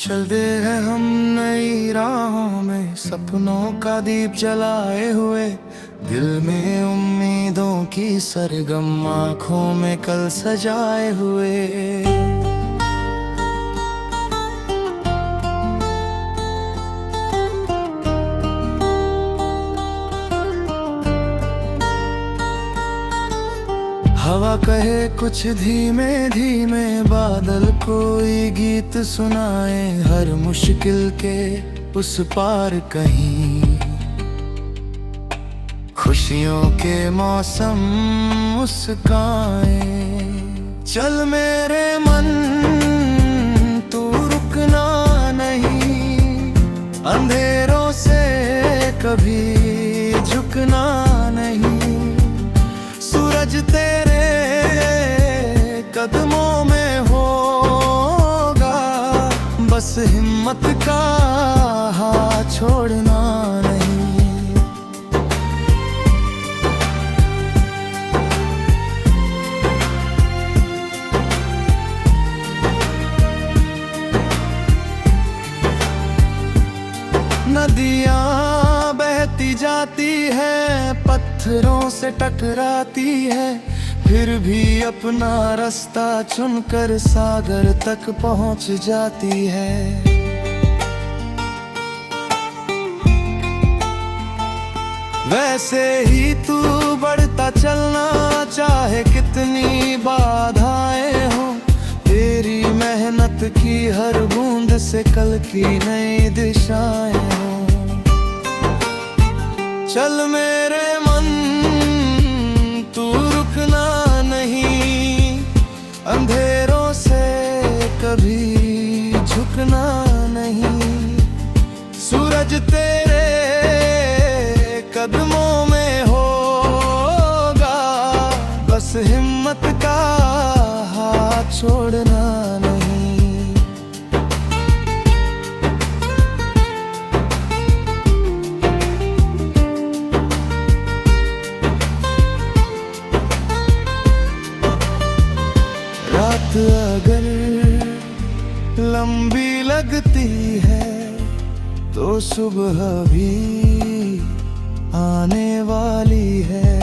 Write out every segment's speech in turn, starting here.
चलते हैं हम नई राहों में, सपनों का दीप जलाए हुए, दिल में उम्मीदों की सरगम आँखों में कल सजाए हुए। हवा कहे कुछ धीमे धीमे, बादल कोई गीत सुनाए, हर मुश्किल के उस पार कहीं खुशियों के मौसम मुस्काए। चल मेरे मन तू रुकना नहीं, अंधेरों से कभी झुकना नहीं, सूरज तेरे कदमों में होगा, बस हिम्मत का हाथ छोड़ना नहीं। नदियाँ बहती जाती है, पत्थरों से टकराती है, फिर भी अपना रास्ता चुनकर सागर तक पहुंच जाती है। वैसे ही तू बढ़ता चलना, चाहे कितनी बाधाएं हो, तेरी मेहनत की हर बूंद से कल की नई दिशाएं हो। चल मेरे मन तू रुकना नहीं, अंधेरों से कभी झुकना नहीं, सूरज तेरे कदमों में होगा, बस हिम्मत का हाथ छोड़ना नहीं। रात अगर लंबी लगती है तो सुबह भी आने वाली है,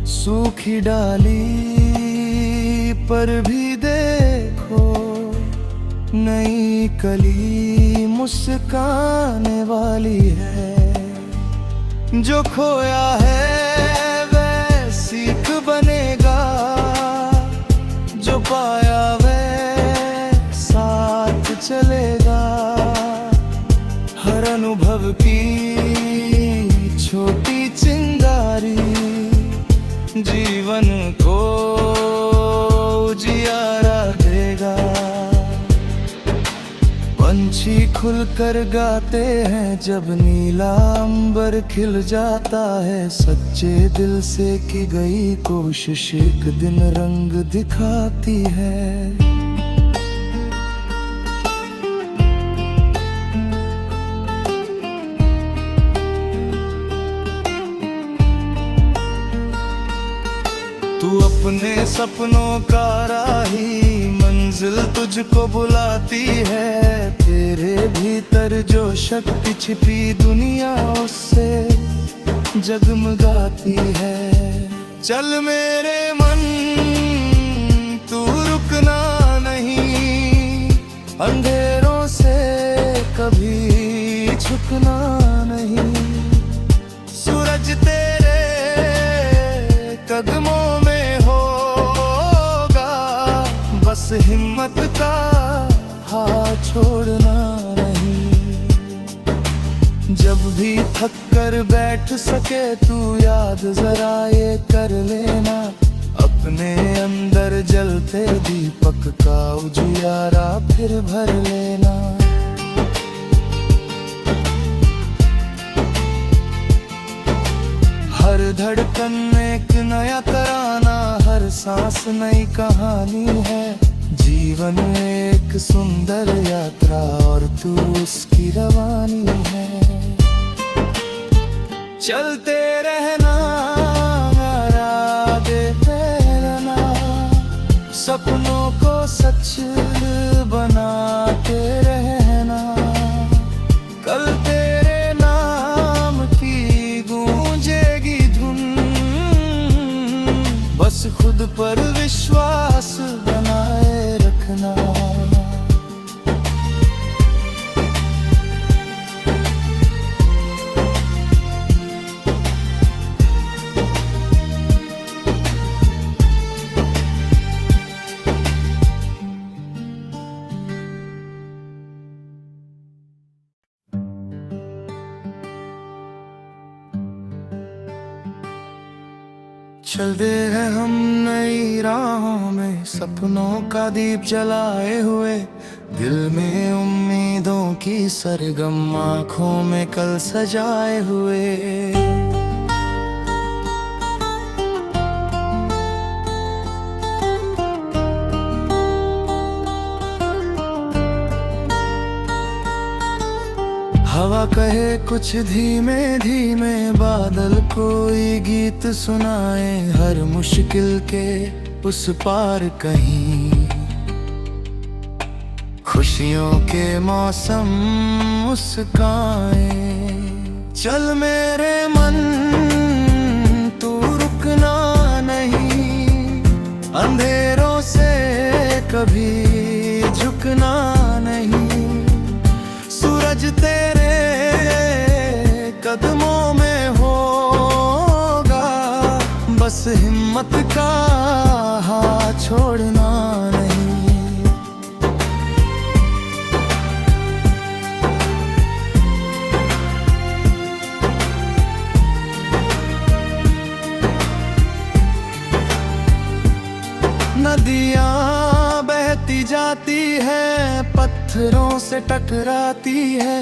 सूखी डाली पर भी देखो नई कली मुस्काने वाली है। जो खोया है वह सीख बनेगा, जो पाया वह साथ चलेगा, हर अनुभव की छोटी चिंगारी जीवन को उजियारा देगा। पंछी खुलकर गाते हैं जब नीला अंबर खिल जाता है, सच्चे दिल से की गई कोशिश एक दिन रंग दिखाती है। तू अपने सपनों का राही, मंजिल तुझको बुलाती है, तेरे भीतर जो शक्ति छिपी दुनिया उससे जगमगाती है। चल मेरे मन तू रुकना नहीं, अंधेरों से कभी झुकना नहीं, सूरज तेरे कदमों में होगा, बस हिम्मत का हाथ छोड़ना नहीं। जब भी थक कर बैठ सके तू याद जरा ये कर लेना, अपने अंदर जलते दीपक का उजियारा फिर भर लेना। हर धड़कन एक नया तराना, हर सांस नई कहानी है, जीवन एक सुंदर यात्रा और तू उसकी रवानी है। चलते रहना राधे रहना, सपनों को सच बनाते रहना। बस खुद पर विश्वास बनाए रखना। चलते हैं हम नई राहों में, सपनों का दीप जलाए हुए, दिल में उम्मीदों की सरगम आँखों में कल सजाए हुए। हवा कहे कुछ धीमे धीमे, बादल कोई गीत सुनाए, हर मुश्किल के उस पार कहीं खुशियों के मौसम मुस्काए। चल मेरे मन तू रुकना नहीं, अंधेरों से कभी झुकना नहीं, सूरज तेरे कदमों में होगा, बस हिम्मत का हाथ छोड़ना नहीं। नदियाँ बहती जाती है, पत्थरों से टकराती है,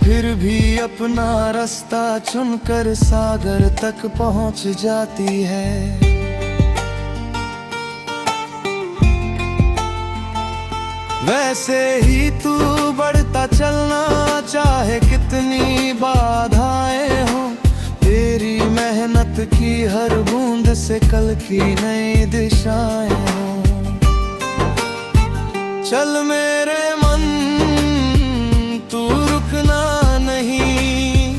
फिर भी अपना रास्ता चुनकर सागर तक पहुंच जाती है। वैसे ही तू बढ़ता चलना, चाहे कितनी बाधाएं हो, तेरी मेहनत की हर बूंद से कल की नई दिशाएं हो। चल मेरे मन तू रुकना नहीं,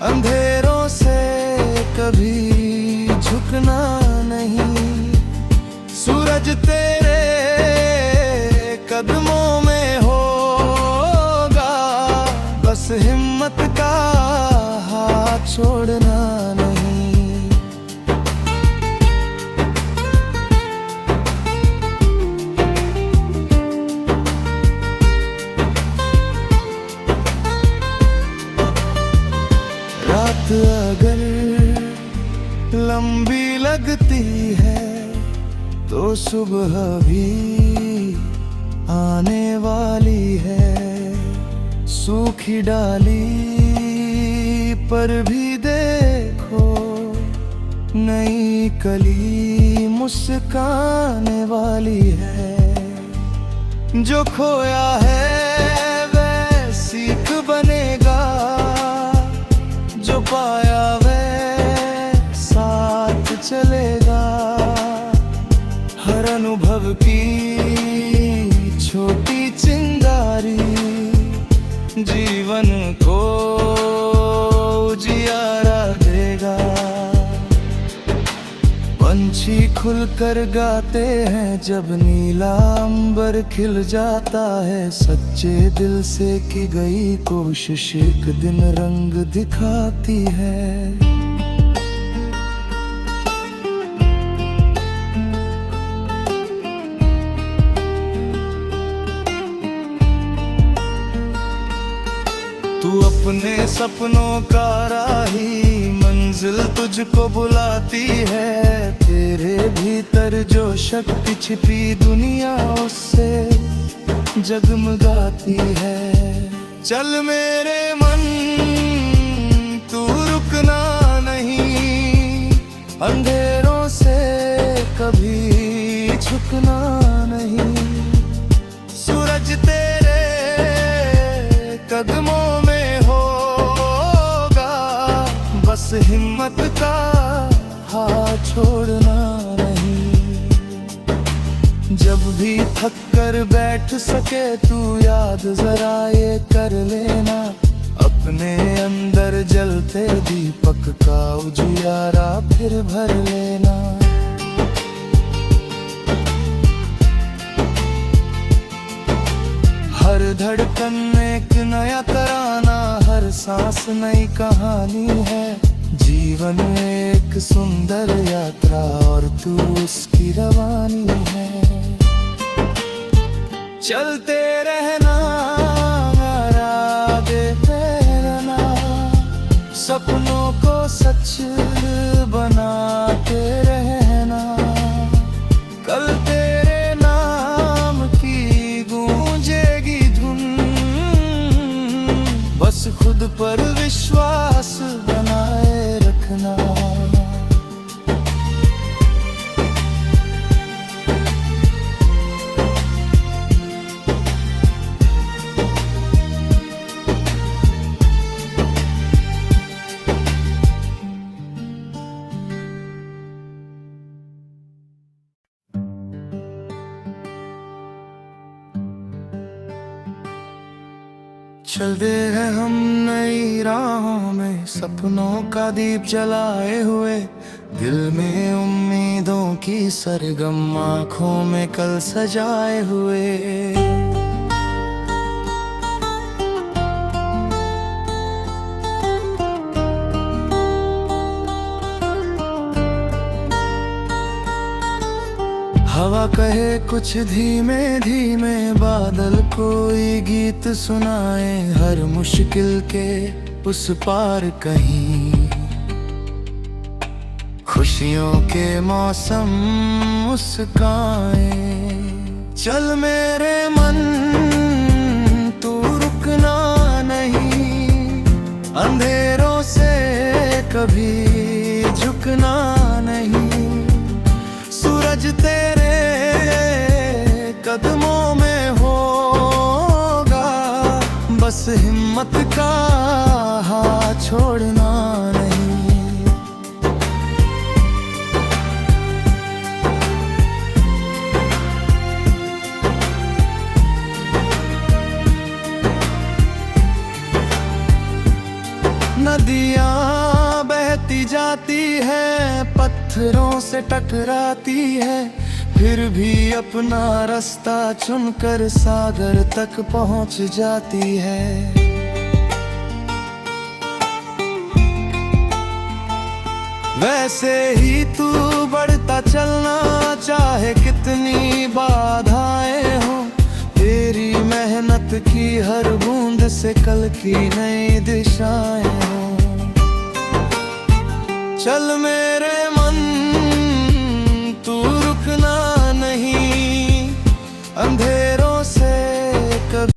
अंधेरों से कभी झुकना नहीं, सूरज तेरे कदमों में होगा, बस हिम्मत का हाथ छोड़ना नहीं। रात अगर लंबी लगती है तो सुबह भी आने वाली है, सूखी डाली पर भी देखो नई कली मुस्काने वाली है। जो खोया है वह सीख बनेगा, जो पाया वह साथ चलेगा, हर अनुभव की छोटी चिंगारी जीवन को उजियारा देगा। पंछी खुलकर गाते हैं जब नीला अंबर खिल जाता है, सच्चे दिल से की गई कोशिश एक दिन रंग दिखाती है। तू अपने सपनों का राही, मंजिल तुझको बुलाती है, तेरे भीतर जो शक्ति छिपी दुनिया उससे जगमगाती है। चल मेरे मन तू रुकना नहीं, अंधेरों से कभी झुकना नहीं, सूरज तेरे कदमों में होगा, बस हिम्मत का हाथ छोड़ना नहीं। जब भी थक कर बैठ सके तू याद जरा ये कर लेना, अपने अंदर जलते दीपक का उजियारा फिर भर लेना। बस नई कहानी है। जीवन एक सुंदर यात्रा और तू उसकी रवानी है। चलते रहना आगे रहना, सपनों को सच बनाते रहना। कल तेरे नाम की गूंजेगी धुन, बस खुद पर विश्वास बनाए रखना। चलते हैं हम नई राहों में, सपनों का दीप जलाए हुए। दिल में उम्मीदों की सरगम, आँखों में कल सजाए हुए। हवा कहे कुछ धीमे धीमे, बादल कोई गीत सुनाए। हर मुश्किल के उस पार कहीं खुशियों के मौसम मुस्काए। चल मेरे मन तू रुकना नहीं, अंधेरों से कभी झुकना नहीं। सूरज तेरे कदमों में होगा, बस हिम्मत का हाथ छोड़ना नहीं। नदियाँ बहती जाती है, पत्थरों से टकराती है, फिर भी अपना रास्ता चुनकर सागर तक पहुंच जाती है। वैसे ही तू बढ़ता चलना, चाहे कितनी बाधाएं हो। तेरी मेहनत की हर बूंद से कल की नई दिशाएं हो। चल मैं